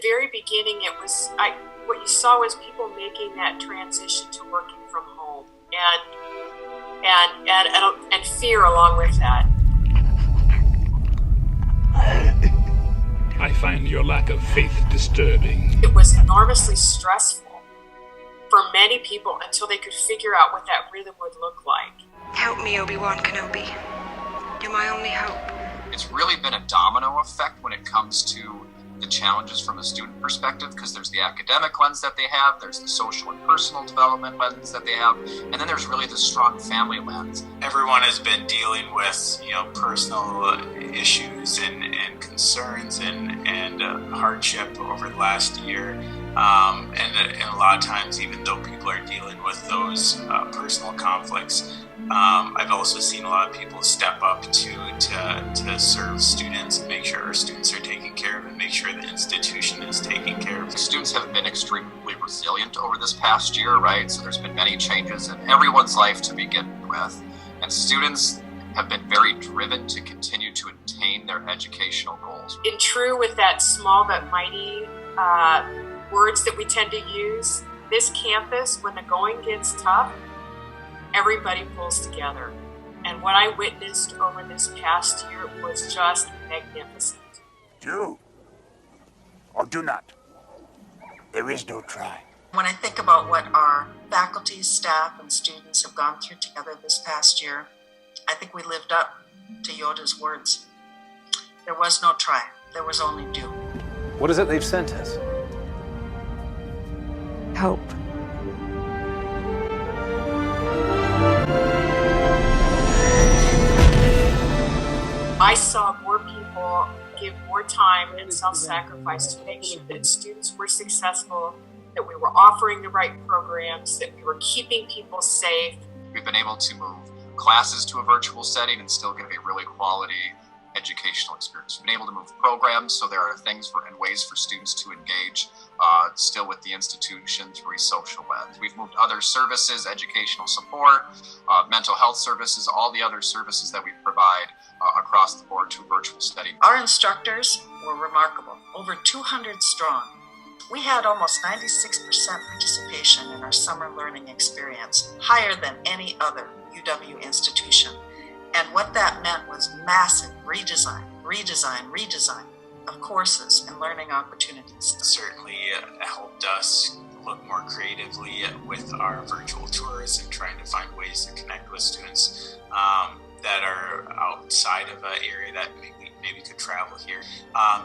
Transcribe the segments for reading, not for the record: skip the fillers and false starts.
the very beginning, what you saw was people making that transition to working from home, and fear along with that. I find your lack of faith disturbing. It was enormously stressful for many people until they could figure out what that rhythm would look like. Help me, Obi-Wan Kenobi. You're my only hope. It's really been a domino effect when it comes to the challenges from a student perspective, because there's the academic lens that they have, there's the social and personal development lens that they have, and then there's really the strong family lens. Everyone has been dealing with, personal issues and concerns and hardship over the last year. And a lot of times, even though people are dealing with those personal conflicts, I've also seen a lot of people step up to serve students and make sure our students are taken care of and make sure the institution is taken care of. Students have been extremely resilient over this past year, right? So there's been many changes in everyone's life to begin with. And students have been very driven to continue to attain their educational goals. In true with that small but mighty words that we tend to use, this campus, when the going gets tough, everybody pulls together. And what I witnessed over this past year was just magnificent. Do or do not. There is no try. When I think about what our faculty, staff, and students have gone through together this past year, I think we lived up to Yoda's words. There was no try, there was only do. What is it they've sent us? Hope. I saw more people give more time and self-sacrifice to make sure that students were successful, that we were offering the right programs, that we were keeping people safe. We've been able to move classes to a virtual setting and still give a really quality educational experience. We've been able to move programs, so there are things and ways for students to engage still with the institution through a social lens. We've moved other services, educational support, mental health services, all the other services that we provide across the board to a virtual setting. Our instructors were remarkable, over 200 strong. We had almost 96% participation in our summer learning experience, higher than any other UW institution. And what that meant was massive redesign of courses and learning opportunities. It certainly helped us look more creatively with our virtual tours and trying to find ways to connect with students that are outside of an area that maybe could travel here.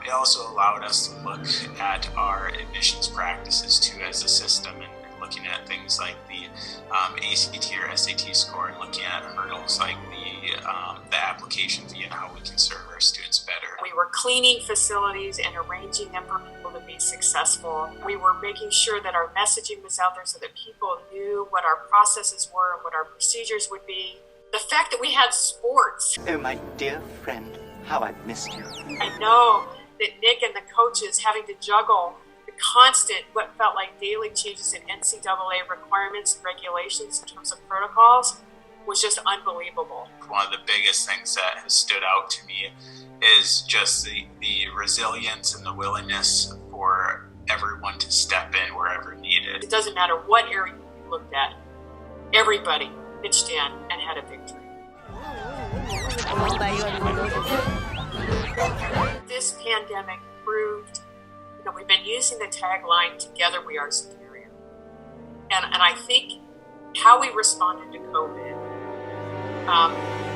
It also allowed us to look at our admissions practices too as a system, and looking at things like the ACT or SAT score, and looking at hurdles like the application fee and how we can serve our students better. We were cleaning facilities and arranging them for people to be successful. We were making sure that our messaging was out there so that people knew what our processes were and what our procedures would be. The fact that we had sports. Oh, my dear friend, how I've missed you. I know that Nick and the coaches having to juggle the constant, what felt like daily changes in NCAA requirements and regulations in terms of protocols was just unbelievable. One of the biggest things that has stood out to me is just the resilience and the willingness for everyone to step in wherever needed. It doesn't matter what area you looked at, everybody pitched in and had a victory. This pandemic proved that we've been using the tagline, "Together we are superior." And I think how we responded to COVID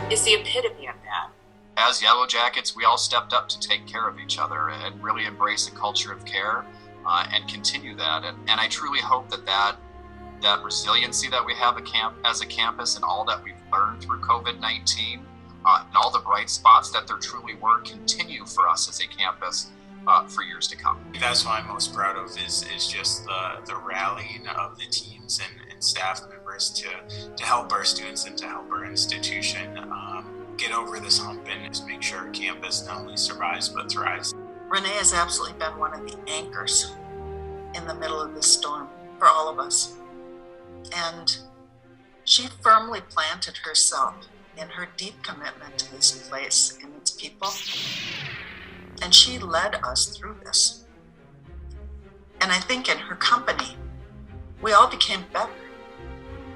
is the epitome of that. As Yellow Jackets, we all stepped up to take care of each other and really embrace a culture of care and continue that. And I truly hope that resiliency that we have as a campus and all that we've learned through COVID-19 and all the bright spots that there truly were continue for us as a campus for years to come. That's what I'm most proud of is just the rallying of the teams and staff members to help our students and to help our institution get over this hump and just make sure our campus not only survives but thrives. Renee has absolutely been one of the anchors in the middle of this storm for all of us. And she firmly planted herself in her deep commitment to this place and its people. And she led us through this. And I think in her company, we all became better.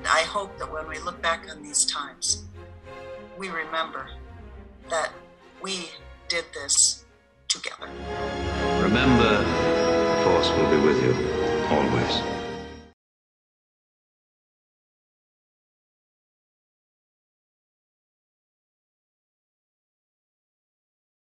I hope that when we look back on these times, we remember that we did this together. Remember, the Force will be with you always.